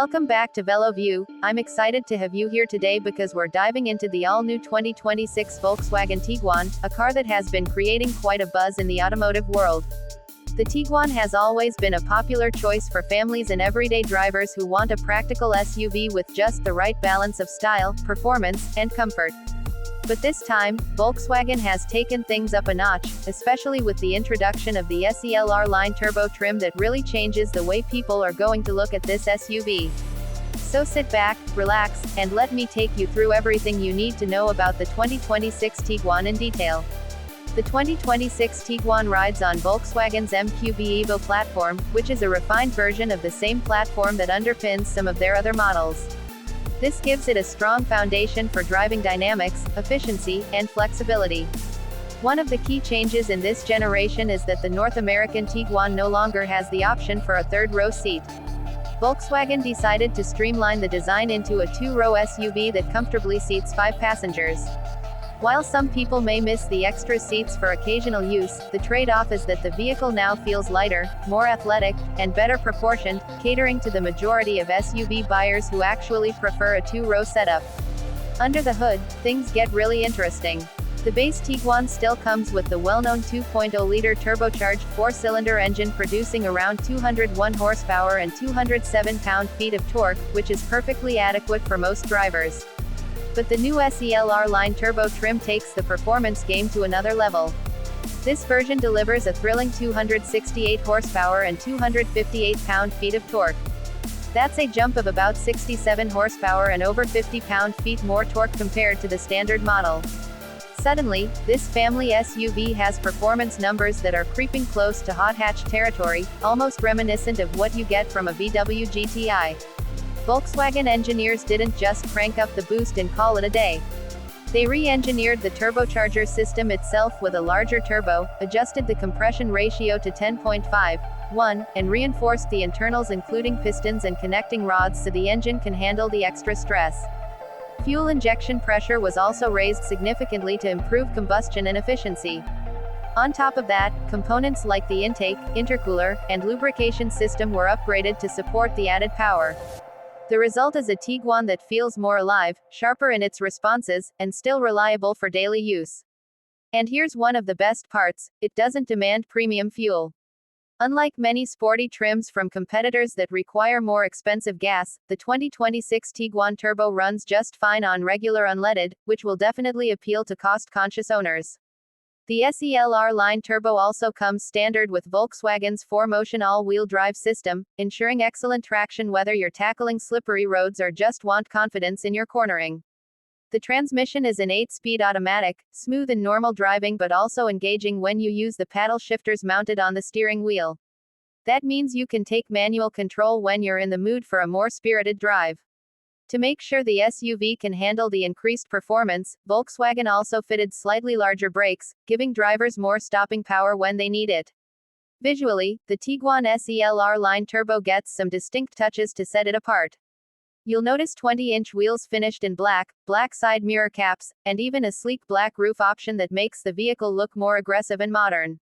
Welcome back to VeloView. I'm excited to have you here today because we're diving into the all-new 2026 Volkswagen Tiguan, a car that has been creating quite a buzz in the automotive world. The Tiguan has always been a popular choice for families and everyday drivers who want a practical SUV with just the right balance of style, performance, and comfort. But this time, Volkswagen has taken things up a notch, especially with the introduction of the SEL R-Line turbo trim that really changes the way people are going to look at this SUV. So sit back, relax, and let me take you through everything you need to know about the 2026 Tiguan in detail. The 2026 Tiguan rides on Volkswagen's MQB Evo platform, which is a refined version of the same platform that underpins some of their other models. This gives it a strong foundation for driving dynamics, efficiency, and flexibility. One of the key changes in this generation is that the North American Tiguan no longer has the option for a third-row seat. Volkswagen decided to streamline the design into a two-row SUV that comfortably seats 5 passengers. While some people may miss the extra seats for occasional use, the trade-off is that the vehicle now feels lighter, more athletic, and better proportioned, catering to the majority of SUV buyers who actually prefer a two-row setup. Under the hood, things get really interesting. The base Tiguan still comes with the well-known 2.0-liter turbocharged 4-cylinder engine producing around 201 horsepower and 207 pound-feet of torque, which is perfectly adequate for most drivers. But the new SEL R-Line turbo trim takes the performance game to another level. This version delivers a thrilling 268 horsepower and 258 pound-feet of torque. That's a jump of about 67 horsepower and over 50 pound-feet more torque compared to the standard model. Suddenly, this family SUV has performance numbers that are creeping close to hot hatch territory, almost reminiscent of what you get from a VW GTI. Volkswagen engineers didn't just crank up the boost and call it a day. They re-engineered the turbocharger system itself with a larger turbo, adjusted the compression ratio to 10.5:1, and reinforced the internals including pistons and connecting rods so the engine can handle the extra stress. Fuel injection pressure was also raised significantly to improve combustion and efficiency. On top of that, components like the intake, intercooler, and lubrication system were upgraded to support the added power. The result is a Tiguan that feels more alive, sharper in its responses, and still reliable for daily use. And here's one of the best parts: it doesn't demand premium fuel. Unlike many sporty trims from competitors that require more expensive gas, the 2026 Tiguan Turbo runs just fine on regular unleaded, which will definitely appeal to cost-conscious owners. The SEL R-Line Turbo also comes standard with Volkswagen's 4Motion all-wheel drive system, ensuring excellent traction whether you're tackling slippery roads or just want confidence in your cornering. The transmission is an 8-speed automatic, smooth in normal driving but also engaging when you use the paddle shifters mounted on the steering wheel. That means you can take manual control when you're in the mood for a more spirited drive. To make sure the SUV can handle the increased performance, Volkswagen also fitted slightly larger brakes, giving drivers more stopping power when they need it. Visually, the Tiguan SEL R-Line Turbo gets some distinct touches to set it apart. You'll notice 20-inch wheels finished in black side mirror caps, and even a sleek black roof option that makes the vehicle look more aggressive and modern.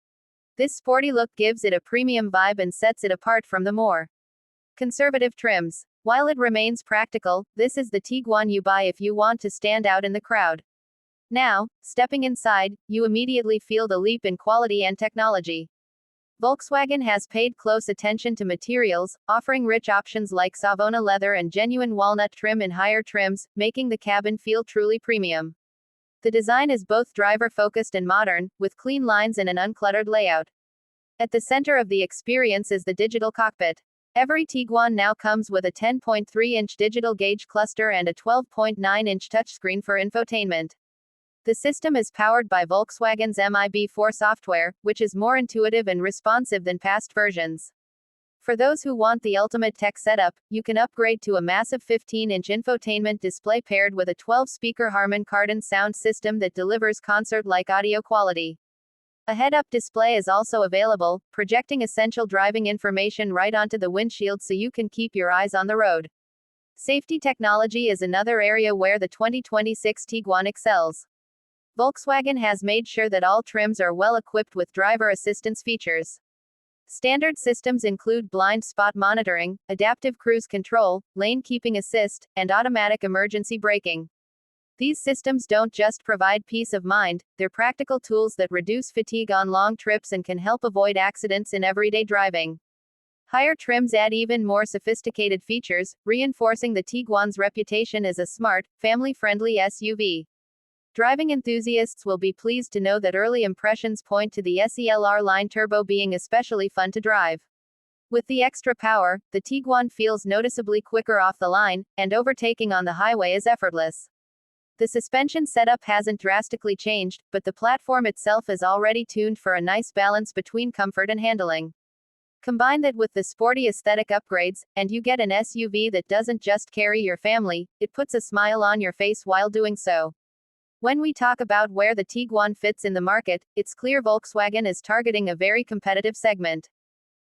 This sporty look gives it a premium vibe and sets it apart from the more conservative trims. While it remains practical, this is the Tiguan you buy if you want to stand out in the crowd. Now, stepping inside, you immediately feel the leap in quality and technology. Volkswagen has paid close attention to materials, offering rich options like Savona leather and genuine walnut trim in higher trims, making the cabin feel truly premium. The design is both driver-focused and modern, with clean lines and an uncluttered layout. At the center of the experience is the digital cockpit. Every Tiguan now comes with a 10.3-inch digital gauge cluster and a 12.9-inch touchscreen for infotainment. The system is powered by Volkswagen's MIB4 software, which is more intuitive and responsive than past versions. For those who want the ultimate tech setup, you can upgrade to a massive 15-inch infotainment display paired with a 12-speaker Harman Kardon sound system that delivers concert-like audio quality. A head-up display is also available, projecting essential driving information right onto the windshield so you can keep your eyes on the road. Safety technology is another area where the 2026 Tiguan excels. Volkswagen has made sure that all trims are well equipped with driver assistance features. Standard systems include blind spot monitoring, adaptive cruise control, lane keeping assist, and automatic emergency braking. These systems don't just provide peace of mind, they're practical tools that reduce fatigue on long trips and can help avoid accidents in everyday driving. Higher trims add even more sophisticated features, reinforcing the Tiguan's reputation as a smart, family-friendly SUV. Driving enthusiasts will be pleased to know that early impressions point to the SEL line turbo being especially fun to drive. With the extra power, the Tiguan feels noticeably quicker off the line, and overtaking on the highway is effortless. The suspension setup hasn't drastically changed, but the platform itself is already tuned for a nice balance between comfort and handling. Combine that with the sporty aesthetic upgrades, and you get an SUV that doesn't just carry your family, it puts a smile on your face while doing so. When we talk about where the Tiguan fits in the market, it's clear Volkswagen is targeting a very competitive segment.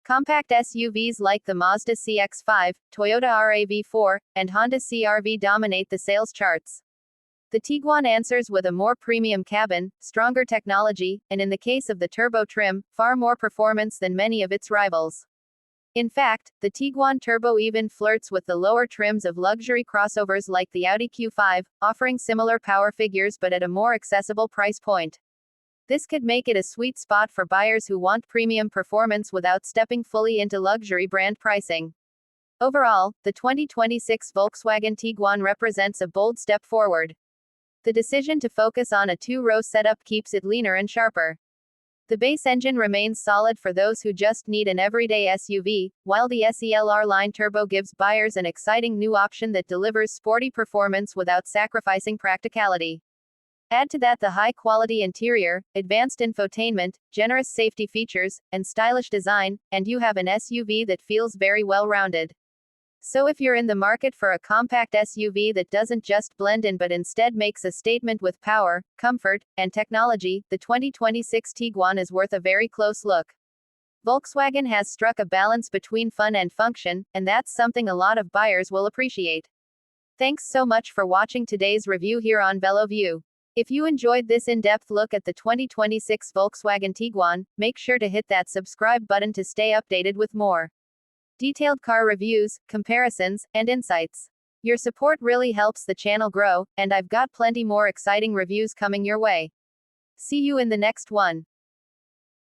Compact SUVs like the Mazda CX-5, Toyota RAV4, and Honda CR-V dominate the sales charts. The Tiguan answers with a more premium cabin, stronger technology, and in the case of the turbo trim, far more performance than many of its rivals. In fact, the Tiguan Turbo even flirts with the lower trims of luxury crossovers like the Audi Q5, offering similar power figures but at a more accessible price point. This could make it a sweet spot for buyers who want premium performance without stepping fully into luxury brand pricing. Overall, the 2026 Volkswagen Tiguan represents a bold step forward. The decision to focus on a two-row setup keeps it leaner and sharper. The base engine remains solid for those who just need an everyday SUV, while the SEL line turbo gives buyers an exciting new option that delivers sporty performance without sacrificing practicality. Add to that the high-quality interior, advanced infotainment, generous safety features, and stylish design, and you have an SUV that feels very well-rounded. So if you're in the market for a compact SUV that doesn't just blend in but instead makes a statement with power, comfort, and technology, the 2026 Tiguan is worth a very close look. Volkswagen has struck a balance between fun and function, and that's something a lot of buyers will appreciate. Thanks so much for watching today's review here on VeloView. If you enjoyed this in-depth look at the 2026 Volkswagen Tiguan, make sure to hit that subscribe button to stay updated with more detailed car reviews, comparisons, and insights. Your support really helps the channel grow, and I've got plenty more exciting reviews coming your way. See you in the next one.